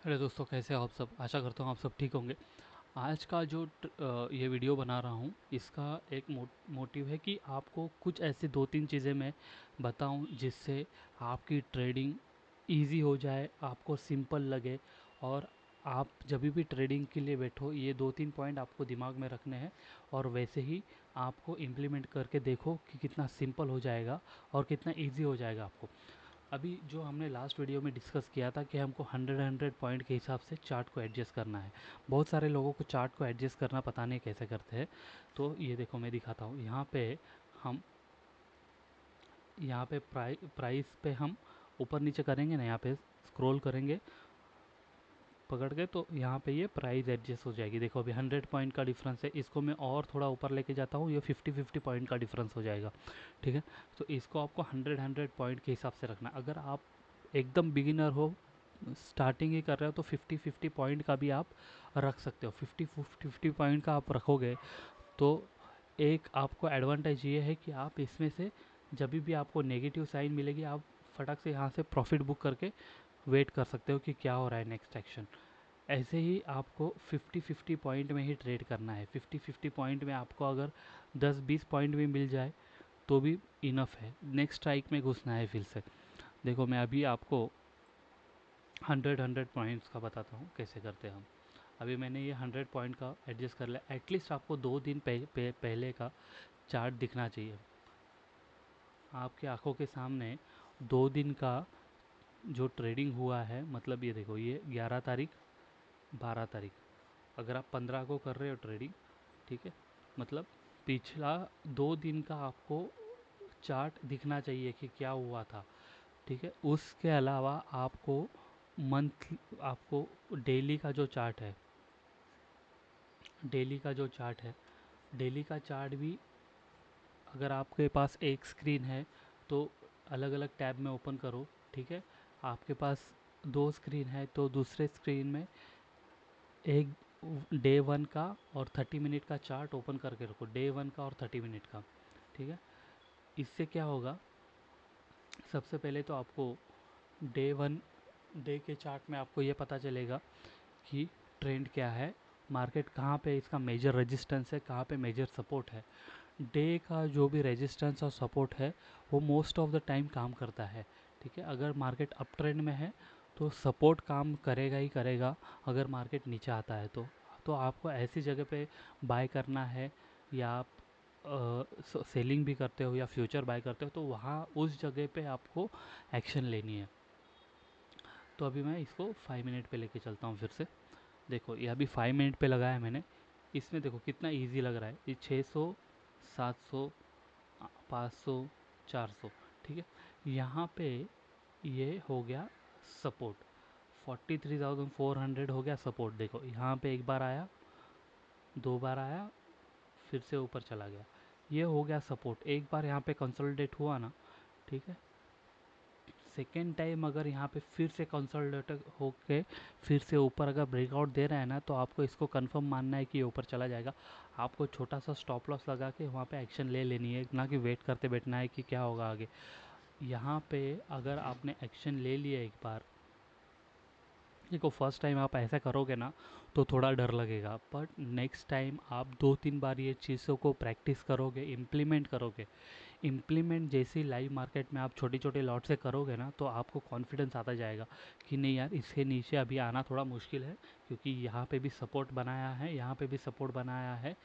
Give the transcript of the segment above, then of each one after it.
अरे दोस्तों, कैसे हो आप सब। आशा करता हूँ आप सब ठीक होंगे। आज का जो ये वीडियो बना रहा हूँ, इसका एक मोटिव है कि आपको कुछ ऐसी दो तीन चीज़ें मैं बताऊँ जिससे आपकी ट्रेडिंग इजी हो जाए, आपको सिंपल लगे। और आप जब भी ट्रेडिंग के लिए बैठो, ये दो तीन पॉइंट आपको दिमाग में रखने हैं और वैसे ही आपको इम्प्लीमेंट करके देखो कि कितना सिंपल हो जाएगा और कितना इजी हो जाएगा आपको। अभी जो हमने लास्ट वीडियो में डिस्कस किया था कि हमको 100 पॉइंट के हिसाब से चार्ट को एडजस्ट करना है। बहुत सारे लोगों को चार्ट को एडजस्ट करना पता नहीं कैसे करते हैं। तो ये देखो, मैं दिखाता हूँ। हम यहाँ पे प्राइस पे हम ऊपर नीचे करेंगे ना, यहाँ पे स्क्रॉल करेंगे पकड़ के, तो यहाँ पे ये प्राइस एडजस्ट हो जाएगी। देखो, अभी 100 पॉइंट का डिफरेंस है, इसको मैं और थोड़ा ऊपर लेके जाता हूँ, ये 50-50 पॉइंट का डिफरेंस हो जाएगा। ठीक है। तो इसको आपको 100 पॉइंट के हिसाब से रखना। अगर आप एकदम बिगिनर हो, स्टार्टिंग ही कर रहे हो, तो 50-50 पॉइंट का भी आप रख सकते हो। 50-50 पॉइंट का आप रखोगे तो एक आपको एडवांटेज ये है कि आप इसमें से जब भी आपको नेगेटिव साइन मिलेगी, आप फटक से यहाँ से प्रॉफिट बुक करके वेट कर सकते हो कि क्या हो रहा है नेक्स्ट एक्शन। ऐसे ही आपको 50-50 पॉइंट में ही ट्रेड करना है। 50-50 पॉइंट में आपको अगर 10-20 पॉइंट भी मिल जाए तो भी इनफ है। नेक्स्ट स्ट्राइक में घुसना है फिर से। देखो, मैं अभी आपको 100 पॉइंट्स का बताता हूँ कैसे करते हैं हम। अभी मैंने ये 100 पॉइंट का एडजस्ट कर लिया। एटलीस्ट आपको 2 दिन पहले का चार्ट दिखना चाहिए आपकी आंखों के सामने। 2 दिन का जो ट्रेडिंग हुआ है, मतलब ये देखो, ये 11 तारीख, 12 तारीख। अगर आप 15 को कर रहे हो ट्रेडिंग, ठीक है, मतलब पिछला 2 दिन का आपको चार्ट दिखना चाहिए कि क्या हुआ था। ठीक है। उसके अलावा आपको डेली का जो चार्ट है, डेली का जो चार्ट है डेली का चार्ट भी, अगर आपके पास एक स्क्रीन है तो अलग अलग टैब में ओपन करो। ठीक है। आपके पास दो स्क्रीन है तो दूसरे स्क्रीन में एक डे वन का और 30 मिनट का चार्ट ओपन करके रखो। डे वन का और 30 मिनट का। ठीक है। इससे क्या होगा, सबसे पहले तो आपको डे वन, डे के चार्ट में आपको ये पता चलेगा कि ट्रेंड क्या है, मार्केट कहाँ पे इसका मेजर रेजिस्टेंस है, कहाँ पे मेजर सपोर्ट है। डे का जो भी रेजिस्टेंस और सपोर्ट है वो मोस्ट ऑफ द टाइम काम करता है। ठीक है। अगर मार्केट अप ट्रेंड में है तो सपोर्ट काम करेगा ही करेगा। अगर मार्केट नीचे आता है तो आपको ऐसी जगह पे बाय करना है, या आप सेलिंग भी करते हो या फ्यूचर बाय करते हो, तो वहाँ उस जगह पे आपको एक्शन लेनी है। तो अभी मैं इसको 5 मिनट पे लेके चलता हूँ फिर से। देखो, ये अभी 5 मिनट पे लगाया मैंने। इसमें देखो कितना इजी लग रहा है। ये 600, 700, 500, 400। ठीक है। यहाँ पे ये हो गया सपोर्ट। 43,400 हो गया सपोर्ट। देखो, यहाँ पे एक बार आया, दो बार आया, फिर से ऊपर चला गया। ये हो गया सपोर्ट। एक बार यहाँ पे कंसोलिडेट हुआ ना, ठीक है, सेकेंड टाइम अगर यहाँ पे फिर से कंसोलिडेट होके फिर से ऊपर अगर ब्रेकआउट दे रहा है ना, तो आपको इसको कंफर्म मानना है कि ये ऊपर चला जाएगा। आपको छोटा सा स्टॉप लॉस लगा के वहाँ पे एक्शन ले लेनी है, ना कि वेट करते बैठना है कि क्या होगा आगे। यहाँ पे अगर आपने एक्शन ले लिया एक बार, देखो, फर्स्ट टाइम आप ऐसा करोगे ना तो थोड़ा डर लगेगा, बट नेक्स्ट टाइम आप 2-3 बार ये चीज़ों को प्रैक्टिस करोगे, इम्प्लीमेंट करोगे। इम्प्लीमेंट जैसे ही लाइव मार्केट में आप छोटे छोटे लॉट से करोगे ना, तो आपको कॉन्फिडेंस आता जाएगा कि नहीं यार, इसके नीचे अभी आना थोड़ा मुश्किल है, क्योंकि यहाँ पे भी सपोर्ट बनाया है, यहाँ पे भी सपोर्ट बनाया है,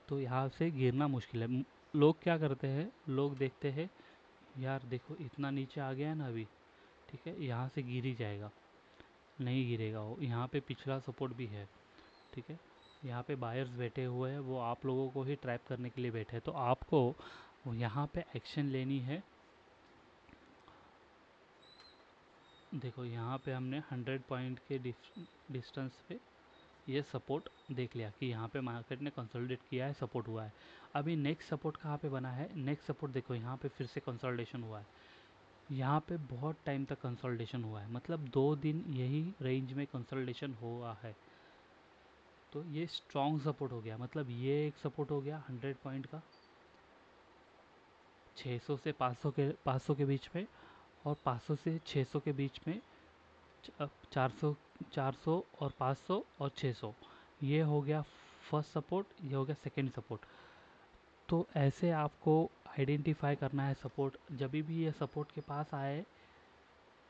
तो यहाँ से गिरना मुश्किल है। लोग क्या करते हैं, लोग देखते हैं यार देखो इतना नीचे आ गया है ना अभी, ठीक है, यहाँ से गिर ही जाएगा। नहीं गिरेगा, वो यहाँ पे पिछला सपोर्ट भी है। ठीक है। यहाँ पे बायर्स बैठे हुए हैं, वो आप लोगों को ही ट्रैप करने के लिए बैठे हैं, तो आपको यहाँ पे एक्शन लेनी है। देखो, यहाँ पे हमने 100 पॉइंट के डिस्टेंस पे ये सपोर्ट देख लिया कि यहाँ पे मार्केट ने कंसोलिडेट किया है, सपोर्ट हुआ है। अभी नेक्स्ट सपोर्ट कहाँ पे बना है, नेक्स्ट सपोर्ट देखो, यहाँ पे फिर से कंसोलिडेशन हुआ है। यहाँ पे बहुत टाइम तक कंसोलिडेशन हुआ है, मतलब 2 दिन यही रेंज में कंसोलिडेशन हुआ है। तो ये स्ट्रॉन्ग सपोर्ट हो गया, मतलब ये एक सपोर्ट हो गया 100 पॉइंट का, 600 से 500 के बीच में, और 500 से 600 के बीच में 400 400 और 500 और 600, ये हो गया फर्स्ट सपोर्ट, ये हो गया सेकंड सपोर्ट। तो ऐसे आपको आइडेंटिफाई करना है सपोर्ट। जब भी ये सपोर्ट के पास आए,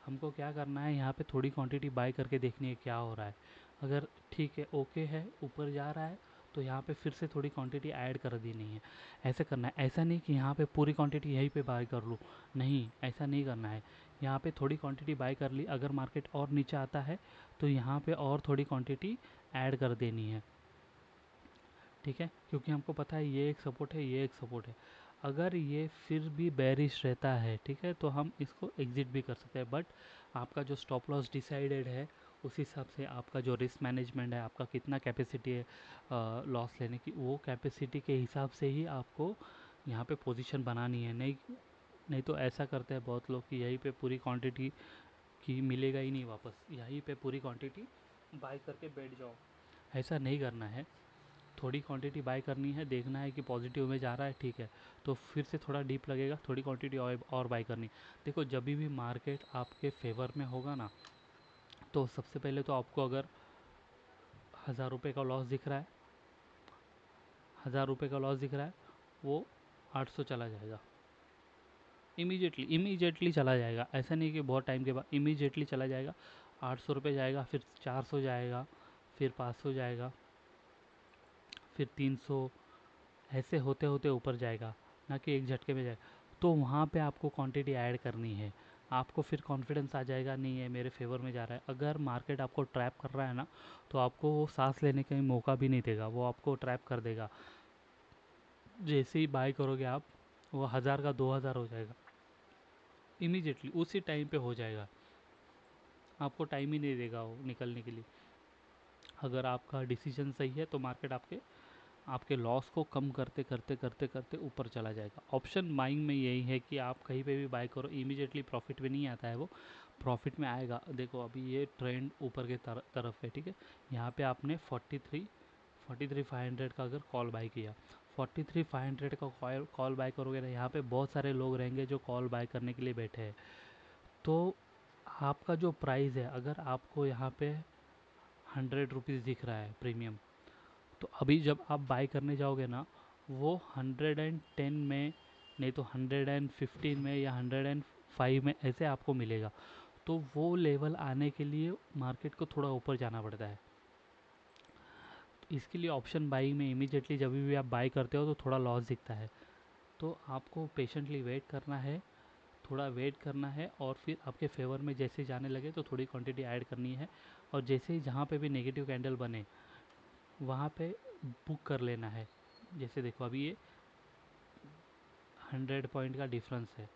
हमको क्या करना है, यहाँ पे थोड़ी क्वांटिटी बाय करके देखनी है क्या हो रहा है। अगर ठीक है, ओके है, ऊपर जा रहा है, तो यहाँ पे फिर से थोड़ी क्वांटिटी ऐड कर देनी है। ऐसे करना है, ऐसा नहीं कि यहाँ पे पूरी क्वांटिटी यहीं पे बाय कर लूँ, नहीं, ऐसा नहीं करना है। यहाँ पे थोड़ी क्वांटिटी बाय कर ली, अगर मार्केट और नीचे आता है तो यहाँ पे और थोड़ी क्वांटिटी ऐड कर देनी है, ठीक है, क्योंकि हमको पता है ये एक सपोर्ट है, ये एक सपोर्ट है। अगर ये फिर भी बेरिश रहता है, ठीक है, तो हम इसको एग्जिट भी कर सकते हैं। बट आपका जो स्टॉप लॉस डिसाइडेड है, उस हिसाब से आपका जो रिस्क मैनेजमेंट है, आपका कितना कैपेसिटी है लॉस लेने की, वो कैपेसिटी के हिसाब से ही आपको यहाँ पे पोजीशन बनानी है। नहीं, नहीं तो ऐसा करते हैं बहुत लोग कि यहीं पे पूरी क्वांटिटी की मिलेगा ही नहीं वापस, यहीं पे पूरी क्वांटिटी बाय करके बैठ जाओ। ऐसा नहीं करना है। थोड़ी क्वांटिटी बाय करनी है, देखना है कि पॉजिटिव में जा रहा है, ठीक है, तो फिर से थोड़ा डीप लगेगा, थोड़ी क्वांटिटी और बाय करनी। देखो, जब भी मार्केट आपके फेवर में होगा ना, तो सबसे पहले तो आपको अगर 1000 रुपये का लॉस दिख रहा है, 1000 रुपये का लॉस दिख रहा है, वो 800 चला जाएगा। इमीजिएटली इमीजिएटली चला जाएगा, ऐसा नहीं कि बहुत टाइम के बाद, इमीजिएटली चला जाएगा। 800 रुपये जाएगा, फिर 400 जाएगा, फिर 500 जाएगा, फिर 300, ऐसे होते होते ऊपर जाएगा, ना कि एक झटके में जाएगा। तो वहाँ पे आपको क्वांटिटी ऐड करनी है। आपको फिर कॉन्फिडेंस आ जाएगा, नहीं है मेरे फेवर में जा रहा है। अगर मार्केट आपको ट्रैप कर रहा है ना, तो आपको वो सांस लेने का मौका भी नहीं देगा, वो आपको ट्रैप कर देगा। जैसे ही बाय करोगे आप, वो 1000 का 2000 हो जाएगा, इमीजिएटली उसी टाइम पे हो जाएगा। आपको टाइम ही नहीं देगा वो निकलने के लिए। अगर आपका डिसीजन सही है तो मार्केट आपके आपके लॉस को कम करते करते करते करते ऊपर चला जाएगा। ऑप्शन बाइंग में यही है कि आप कहीं पे भी बाय करो, इमीडिएटली प्रॉफिट में नहीं आता है, वो प्रॉफिट में आएगा। देखो, अभी ये ट्रेंड ऊपर के तरफ है, ठीक है। यहाँ पे आपने 43,500 का अगर कॉल बाय किया, 43,500 का कॉल बाय करोगे ना, यहाँ पे बहुत सारे लोग रहेंगे जो कॉल बाय करने के लिए बैठे हैं। तो आपका जो प्राइस है, अगर आपको यहाँ पे 100 रुपीज़ दिख रहा है प्रीमियम, तो अभी जब आप बाय करने जाओगे ना, वो 110 में, नहीं तो 115 में या 105 में ऐसे आपको मिलेगा। तो वो लेवल आने के लिए मार्केट को थोड़ा ऊपर जाना पड़ता है। इसके लिए ऑप्शन बाइंग में इमीडिएटली जब भी आप बाय करते हो तो थोड़ा लॉस दिखता है। तो आपको पेशेंटली वेट करना है, थोड़ा वेट करना है, और फिर आपके फेवर में जैसे जाने लगे तो थोड़ी क्वांटिटी ऐड करनी है। और जैसे ही जहाँ पे भी नेगेटिव कैंडल बने, वहाँ पे बुक कर लेना है। जैसे देखो, अभी ये 100 पॉइंट का डिफरेंस है।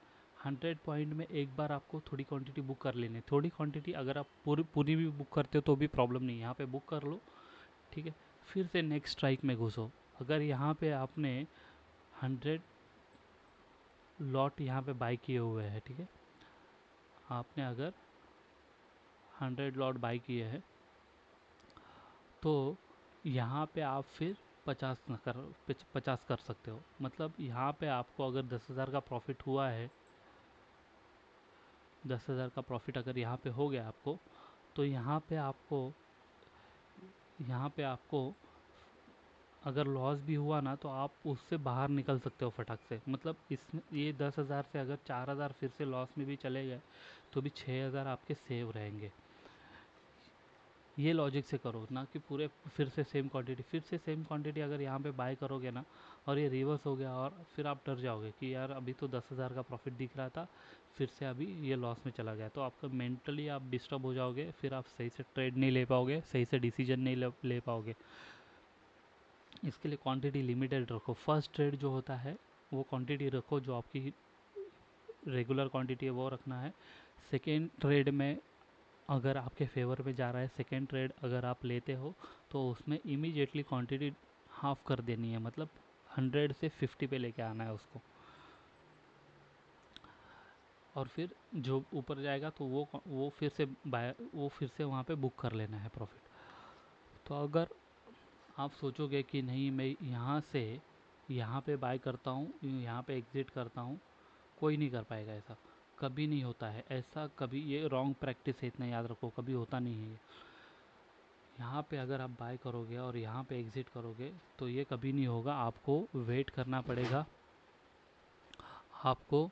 100 पॉइंट में एक बार आपको थोड़ी क्वांटिटी बुक कर लेनी है। थोड़ी क्वांटिटी अगर आप पूरी पूरी भी बुक करते हो तो भी प्रॉब्लम नहीं है, यहाँ पे बुक कर लो, ठीक है। फिर से नेक्स्ट स्ट्राइक में घुसो। अगर यहाँ पे आपने 100 लॉट यहाँ पे बाई किए हुए हैं, ठीक है, आपने अगर 100 लॉट बाई किए हैं, तो यहाँ पे आप फिर 50 कर सकते हो। मतलब यहाँ पे आपको अगर 10,000 का प्रॉफिट हुआ है, 10,000 का प्रॉफिट अगर यहाँ पे हो गया आपको, तो यहाँ पे आपको अगर लॉस भी हुआ ना, तो आप उससे बाहर निकल सकते हो फटक से। मतलब इसमें ये 10,000 से अगर 4,000 फिर से लॉस में भी चले गए, तो भी 6,000 आपके सेव रहेंगे। ये लॉजिक से करो ना कि पूरे फिर से सेम क्वांटिटी अगर यहाँ पे बाय करोगे ना, और ये रिवर्स हो गया, और फिर आप डर जाओगे कि यार अभी तो 10,000 का प्रॉफिट दिख रहा था, फिर से अभी ये लॉस में चला गया, तो आपका मेंटली आप डिस्टर्ब हो जाओगे, फिर आप सही से ट्रेड नहीं ले पाओगे, सही से डिसीजन नहीं ले पाओगे। इसके लिए क्वांटिटी लिमिटेड रखो। फर्स्ट ट्रेड जो होता है, वो क्वांटिटी रखो, जो आपकी रेगुलर क्वांटिटी है वो रखना है। सेकेंड ट्रेड में अगर आपके फेवर में जा रहा है, सेकेंड ट्रेड अगर आप लेते हो, तो उसमें इमीडिएटली क्वांटिटी हाफ कर देनी है। मतलब 100 से 50 पे लेके आना है उसको, और फिर जो ऊपर जाएगा तो वो फिर से वहाँ पे बुक कर लेना है प्रॉफिट। तो अगर आप सोचोगे कि नहीं, मैं यहाँ पे बाय करता हूँ, यहाँ पे एग्ज़िट करता हूँ, कोई नहीं कर पाएगा ऐसा। कभी नहीं होता है ऐसा, कभी, ये रॉन्ग प्रैक्टिस है, इतना याद रखो, कभी होता नहीं है ये। यहाँ पे अगर आप बाय करोगे और यहाँ पे एग्ज़िट करोगे तो ये कभी नहीं होगा, आपको वेट करना पड़ेगा। आपको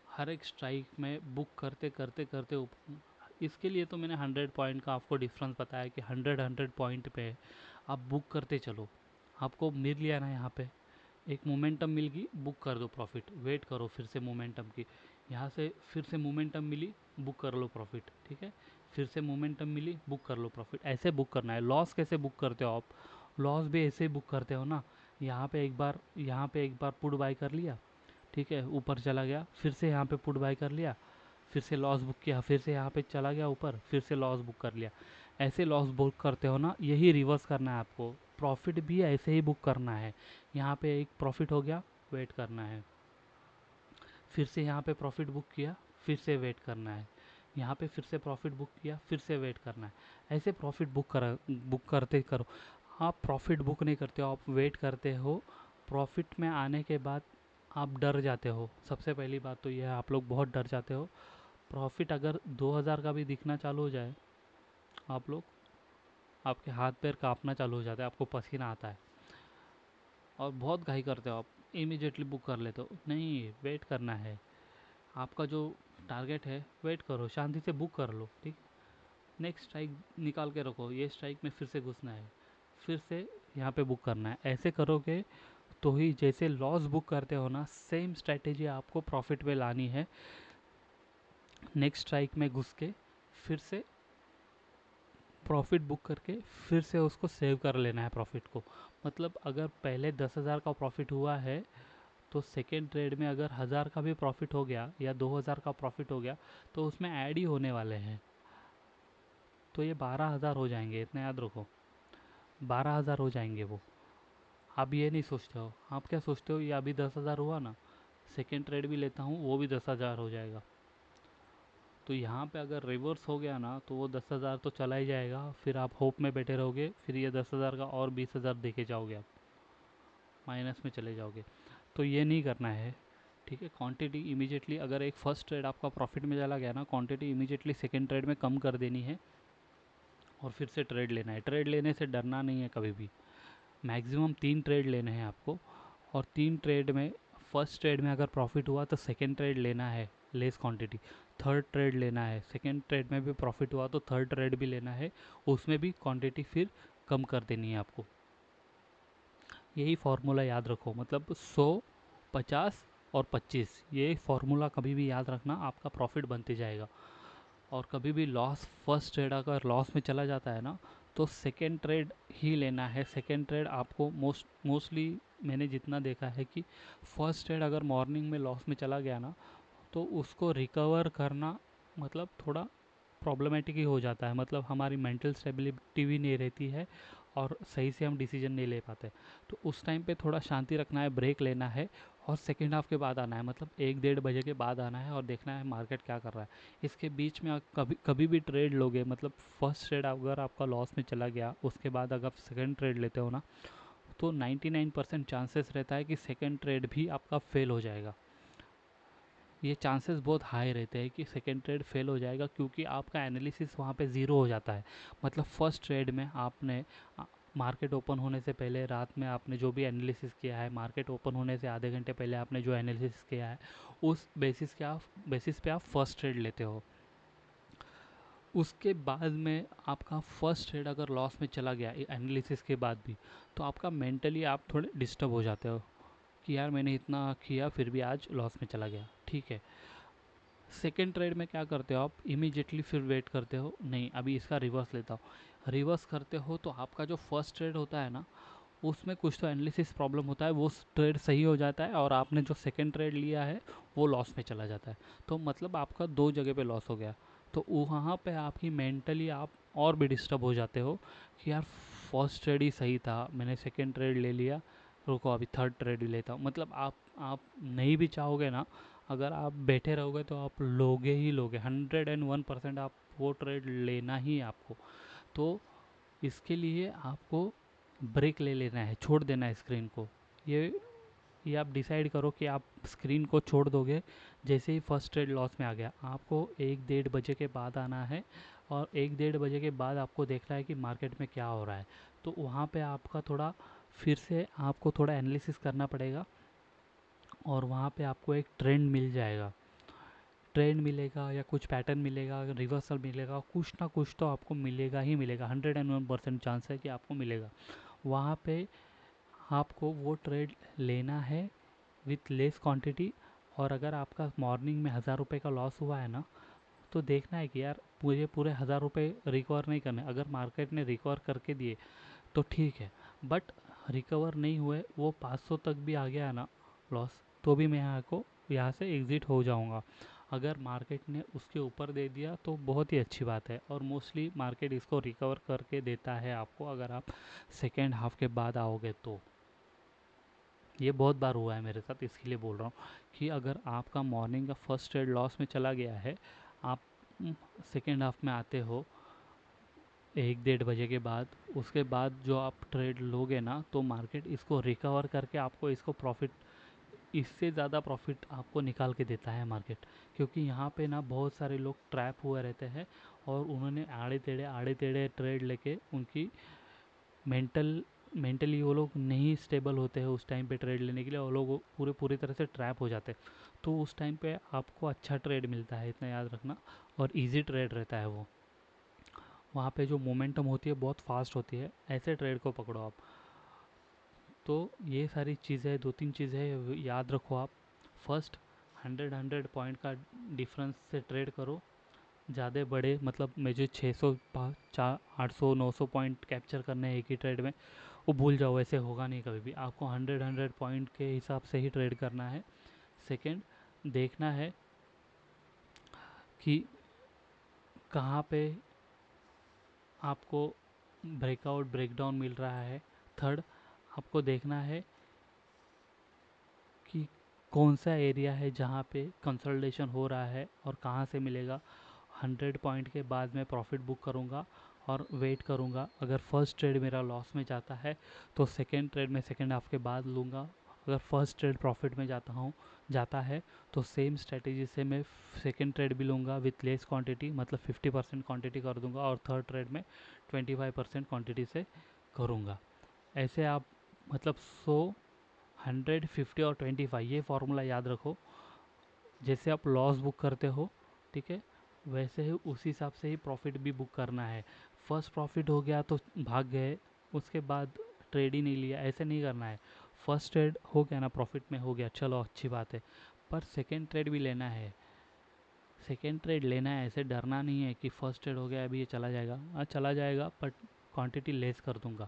हर एक स्ट्राइक में बुक करते करते करते इसके लिए तो मैंने 100 पॉइंट का आपको डिफरेंस बताया कि 100 पॉइंट पे आप बुक करते चलो। आपको मिल लिया ना यहाँ पे, एक मोमेंटम मिल गई, बुक कर दो प्रॉफिट, वेट करो फिर से मोमेंटम की। यहाँ से फिर से मोमेंटम मिली, बुक कर लो प्रॉफिट, ठीक है। फिर से मोमेंटम मिली, बुक कर लो प्रॉफिट। ऐसे बुक करना है। लॉस कैसे बुक करते हो आप? लॉस भी ऐसे ही बुक करते हो ना। यहाँ पे एक बार पुट बाय कर लिया, ठीक है, ऊपर चला गया, फिर से यहाँ पे पुट बाय कर लिया, फिर से लॉस बुक किया, फिर से यहाँ पे चला गया ऊपर, फिर से लॉस बुक कर लिया। ऐसे लॉस बुक करते हो ना, यही रिवर्स करना है आपको। प्रॉफिट भी ऐसे ही बुक करना है। यहाँ पे एक प्रॉफिट हो गया, वेट करना है, फिर से यहाँ पे प्रॉफिट बुक किया, फिर से वेट करना है, यहाँ पे फिर से प्रॉफिट बुक किया, फिर से वेट करना है। ऐसे प्रॉफिट बुक करते करो। आप प्रॉफिट बुक नहीं करते हो, आप वेट करते हो। प्रॉफिट में आने के बाद आप डर जाते हो। सबसे पहली बात तो यह है, आप लोग बहुत डर जाते हो। प्रॉफिट अगर 2000 का भी दिखना चालू हो जाए, आप लोग, आपके हाथ पैर कांपना चालू हो जाता है, आपको पसीना आता है और बहुत घाई करते हो आप, इमीडिएटली बुक कर लेते हो। नहीं, वेट करना है। आपका जो टारगेट है, वेट करो, शांति से बुक कर लो, ठीक। नेक्स्ट स्ट्राइक निकाल के रखो, ये स्ट्राइक में फिर से घुसना है, फिर से यहाँ पे बुक करना है। ऐसे करोगे तो ही, जैसे लॉस बुक करते हो ना, सेम स्ट्रैटेजी आपको प्रॉफिट में लानी है। नेक्स्ट स्ट्राइक में घुस के फिर से प्रॉफिट बुक करके फिर से उसको सेव कर लेना है प्रॉफिट को। मतलब अगर पहले 10,000 का प्रॉफिट हुआ है, तो सेकेंड ट्रेड में अगर 1000 का भी प्रॉफिट हो गया या 2000 का प्रॉफिट हो गया, तो उसमें ऐड ही होने वाले हैं, तो ये 12,000 हो जाएंगे, इतना याद रखो। 12,000 हो जाएंगे वो। आप ये नहीं सोचते हो, आप क्या सोचते हो, ये अभी 10,000 हुआ ना, सेकेंड ट्रेड भी लेता हूँ, वो भी 10,000 हो जाएगा। तो यहाँ पे अगर रिवर्स हो गया ना, तो वो 10,000 तो चला ही जाएगा, फिर आप होप में बैठे रहोगे, फिर ये 10,000 का और 20,000 देके जाओगे, आप माइनस में चले जाओगे। तो ये नहीं करना है, ठीक है। क्वांटिटी इमीडिएटली, अगर एक फर्स्ट ट्रेड आपका प्रॉफिट में चला गया ना, क्वांटिटी इमीडिएटली सेकेंड ट्रेड में कम कर देनी है और फिर से ट्रेड लेना है। ट्रेड लेने से डरना नहीं है कभी भी। मैक्सिमम 3 ट्रेड लेने हैं आपको, और 3 ट्रेड में, फर्स्ट ट्रेड में अगर प्रॉफिट हुआ तो सेकेंड ट्रेड लेना है लेस क्वांटिटी, थर्ड ट्रेड लेना है, सेकेंड ट्रेड में भी प्रॉफिट हुआ तो थर्ड ट्रेड भी लेना है, उसमें भी क्वांटिटी फिर कम कर देनी है आपको। यही फार्मूला याद रखो, मतलब 100, 50 और 25, ये फार्मूला कभी भी याद रखना, आपका प्रॉफिट बनते जाएगा। और कभी भी लॉस, फर्स्ट ट्रेड अगर लॉस में चला जाता है ना, तो सेकेंड ट्रेड ही लेना है। सेकेंड ट्रेड आपको मोस्टली मैंने जितना देखा है कि फर्स्ट ट्रेड अगर मॉर्निंग में लॉस में चला गया ना, तो उसको रिकवर करना मतलब थोड़ा प्रॉब्लमेटिक ही हो जाता है। मतलब हमारी मेंटल स्टेबिलिटी भी नहीं रहती है और सही से हम डिसीजन नहीं ले पाते। तो उस टाइम पे थोड़ा शांति रखना है, ब्रेक लेना है और सेकेंड हाफ के बाद आना है, मतलब 1-1:30 बजे के बाद आना है और देखना है मार्केट क्या कर रहा है। इसके बीच में आप कभी कभी भी ट्रेड लोगे, मतलब फर्स्ट ट्रेड अगर आपका लॉस में चला गया, उसके बाद अगर सेकेंड ट्रेड लेते हो ना, तो 99% चांसेस रहता है कि सेकेंड ट्रेड भी आपका फेल हो जाएगा। ये चांसेस बहुत हाई रहते हैं कि सेकेंड ट्रेड फेल हो जाएगा, क्योंकि आपका एनालिसिस वहाँ पे ज़ीरो हो जाता है। मतलब फर्स्ट ट्रेड में आपने मार्केट ओपन होने से पहले रात में आपने जो भी एनालिसिस किया है, मार्केट ओपन होने से आधे घंटे पहले आपने जो एनालिसिस किया है, उस बेसिस पे आप फर्स्ट ट्रेड लेते हो। उसके बाद में आपका फर्स्ट ट्रेड अगर लॉस में चला गया एनालिसिस के बाद भी, तो आपका मेंटली आप थोड़े डिस्टर्ब हो जाते हो कि यार मैंने इतना किया फिर भी आज लॉस में चला गया, ठीक है। सेकेंड ट्रेड में क्या करते हो आप, इमीडिएटली फिर वेट करते हो, नहीं अभी इसका रिवर्स लेता हूँ। रिवर्स करते हो तो आपका जो फर्स्ट ट्रेड होता है ना, उसमें कुछ तो एनालिसिस प्रॉब्लम होता है, वो ट्रेड सही हो जाता है और आपने जो सेकेंड ट्रेड लिया है वो लॉस में चला जाता है। तो मतलब आपका 2 जगह पे लॉस हो गया। तो वहाँ पे आपकी मेंटली आप और भी डिस्टर्ब हो जाते हो कि यार फर्स्ट ट्रेड ही सही था, मैंने सेकेंड ट्रेड ले लिया, रुको अभी थर्ड ट्रेड ही लेता हूँ। मतलब आप नहीं भी चाहोगे ना, अगर आप बैठे रहोगे तो आप लोगे ही लोगे, 101% आप वो ट्रेड लेना ही है आपको। तो इसके लिए आपको ब्रेक ले लेना है, छोड़ देना है स्क्रीन को। ये ये आप डिसाइड करो कि आप स्क्रीन को छोड़ दोगे जैसे ही फर्स्ट ट्रेड लॉस में आ गया। आपको 1-1:30 बजे के बाद आना है और 1-1:30 बजे के बाद आपको देखना है कि मार्केट में क्या हो रहा है। तो वहाँ पे आपका थोड़ा फिर से आपको थोड़ा एनालिसिस करना पड़ेगा और वहाँ पे आपको एक ट्रेंड मिल जाएगा, ट्रेंड मिलेगा या कुछ पैटर्न मिलेगा, रिवर्सल मिलेगा, कुछ ना कुछ तो आपको मिलेगा ही मिलेगा। 101% चांस है कि आपको मिलेगा। वहाँ पे आपको वो ट्रेड लेना है विथ लेस क्वांटिटी। और अगर आपका मॉर्निंग में 1000 रुपये का लॉस हुआ है ना, तो देखना है कि यार मुझे पूरे 1000 रुपये रिकवर नहीं करने। अगर मार्केट ने रिकवर करके दिए तो ठीक है, बट रिकवर नहीं हुए, वो 500 तक भी आ गया ना लॉस, तो भी मैं यहाँ से एग्ज़िट हो जाऊँगा। अगर मार्केट ने उसके ऊपर दे दिया तो बहुत ही अच्छी बात है, और मोस्टली मार्केट इसको रिकवर करके देता है आपको अगर आप सेकेंड हाफ के बाद आओगे तो। ये बहुत बार हुआ है मेरे साथ, इसके लिए बोल रहा हूँ कि अगर आपका मॉर्निंग का फर्स्ट ट्रेड लॉस में चला गया है, आप सेकेंड हाफ में आते हो 1-1:30 बजे के बाद, उसके बाद जो आप ट्रेड लोगे ना, तो मार्केट इसको रिकवर करके आपको इसको प्रॉफिट, इससे ज़्यादा प्रॉफिट आपको निकाल के देता है मार्केट। क्योंकि यहाँ पे ना बहुत सारे लोग ट्रैप हुए रहते हैं और उन्होंने आड़े टेढ़े ट्रेड लेके उनकी मेंटली वो लोग नहीं स्टेबल होते हैं उस टाइम पे ट्रेड लेने के लिए, और लोग पूरी तरह से ट्रैप हो जाते हैं। तो उस टाइम पे आपको अच्छा ट्रेड मिलता है, इतना याद रखना। और इजी ट्रेड रहता है वो, वहाँ पे जो मोमेंटम होती है बहुत फास्ट होती है, ऐसे ट्रेड को पकड़ो आप। तो ये सारी चीज़ें, 2-3 चीज़ें याद रखो आप। फर्स्ट, 100 पॉइंट का डिफरेंस से ट्रेड करो। ज़्यादा बड़े मतलब मुझे 600 800 900 पॉइंट कैप्चर करने हैं एक ही ट्रेड में, वो भूल जाओ, ऐसे होगा नहीं कभी भी। आपको 100 पॉइंट के हिसाब से ही ट्रेड करना है। सेकंड, देखना है कि कहाँ पे आपको ब्रेकआउट ब्रेकडाउन मिल रहा है। थर्ड, आपको देखना है कि कौन सा एरिया है जहाँ पे कंसोलिडेशन हो रहा है और कहाँ से मिलेगा। 100 पॉइंट के बाद मैं प्रॉफिट बुक करूँगा और वेट करूँगा। अगर फर्स्ट ट्रेड मेरा लॉस में जाता है तो सेकेंड ट्रेड में सेकेंड हाफ के बाद लूँगा। अगर फर्स्ट ट्रेड प्रॉफिट में जाता है तो सेम स्ट्रेटेजी से मैं सेकेंड ट्रेड भी लूँगा विथ लेस क्वांटिटी, मतलब 50% क्वांटिटी कर दूँगा, और थर्ड ट्रेड में 25% क्वांटिटी से करूँगा। ऐसे आप मतलब 100, 50 और 25, ये फार्मूला याद रखो। जैसे आप लॉस बुक करते हो, ठीक है, वैसे ही उसी हिसाब से ही प्रॉफिट भी बुक करना है। फर्स्ट प्रॉफिट हो गया तो भाग गए, उसके बाद ट्रेड ही नहीं लिया, ऐसे नहीं करना है। फर्स्ट ट्रेड हो गया ना, प्रॉफिट में हो गया, चलो अच्छी बात है, पर सेकेंड ट्रेड भी लेना है। सेकेंड ट्रेड लेना है, ऐसे डरना नहीं है कि फर्स्ट ट्रेड हो गया अभी ये चला जाएगा। हाँ चला जाएगा, बट क्वांटिटी लेस कर दूंगा।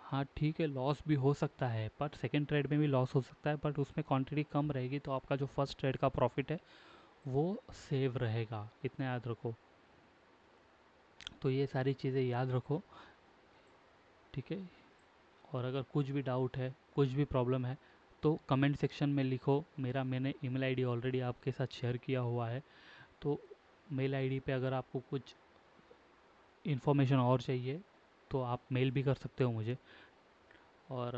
हाँ ठीक है, लॉस भी हो सकता है, बट सेकेंड ट्रेड में भी लॉस हो सकता है, बट उसमें क्वांटिटी कम रहेगी, तो आपका जो फर्स्ट ट्रेड का प्रॉफिट है वो सेव रहेगा, इतना याद रखो। तो ये सारी चीज़ें याद रखो, ठीक है। और अगर कुछ भी डाउट है, कुछ भी प्रॉब्लम है, तो कमेंट सेक्शन में लिखो। मैंने ईमेल आईडी ऑलरेडी आपके साथ शेयर किया हुआ है, तो मेल आईडी पे अगर आपको कुछ इन्फॉर्मेशन और चाहिए तो आप मेल भी कर सकते हो मुझे। और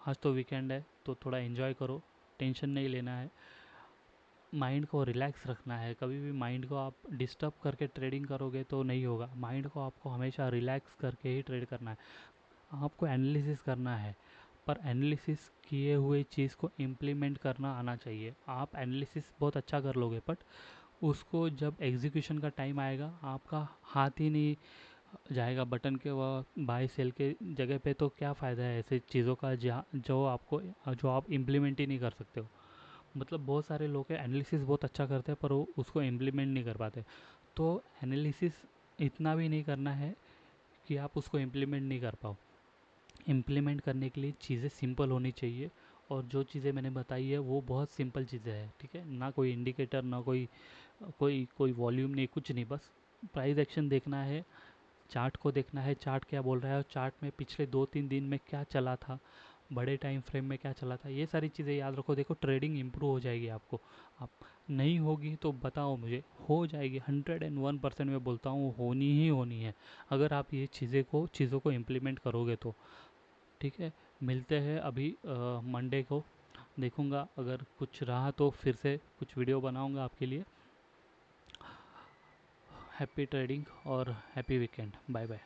आज तो वीकेंड है तो थोड़ा एंजॉय करो, टेंशन नहीं लेना है, माइंड को रिलैक्स रखना है। कभी भी माइंड को आप डिस्टर्ब करके ट्रेडिंग करोगे तो नहीं होगा। माइंड को आपको हमेशा रिलैक्स करके ही ट्रेड करना है। आपको एनालिसिस करना है, पर एनालिसिस किए हुए चीज़ को इम्प्लीमेंट करना आना चाहिए। आप एनालिसिस बहुत अच्छा कर लोगे, बट उसको जब एग्जीक्यूशन का टाइम आएगा आपका हाथ ही नहीं जाएगा बटन के वह बाय सेल के जगह पे, तो क्या फ़ायदा है ऐसे चीज़ों का जहाँ जो आप इम्प्लीमेंट ही नहीं कर सकते हो। मतलब बहुत सारे लोग हैं एनालिसिस बहुत अच्छा करते हैं पर वो उसको इम्प्लीमेंट नहीं कर पाते। तो एनालिसिस इतना भी नहीं करना है कि आप उसको इम्प्लीमेंट नहीं कर पाओ। इम्प्लीमेंट करने के लिए चीज़ें सिंपल होनी चाहिए, और जो चीज़ें मैंने बताई है वो बहुत सिंपल चीज़ें हैं, ठीक है ना। कोई इंडिकेटर ना कोई कोई कोई वॉल्यूम नहीं, कुछ नहीं, बस प्राइस एक्शन देखना है, चार्ट को देखना है, चार्ट क्या बोल रहा है, और चार्ट में पिछले 2-3 दिन में क्या चला था, बड़े टाइम फ्रेम में क्या चला था, ये सारी चीज़ें याद रखो। देखो ट्रेडिंग इम्प्रूव हो जाएगी आपको। आप नहीं होगी तो बताओ मुझे, हो जाएगी 101% मैं बोलता हूँ, होनी ही होनी है अगर आप ये चीज़ों को इम्प्लीमेंट करोगे तो। ठीक है, मिलते हैं अभी मंडे को। देखूंगा अगर कुछ रहा तो फिर से कुछ वीडियो बनाऊंगा आपके लिए। हैप्पी ट्रेडिंग और हैप्पी वीकेंड। Bye bye.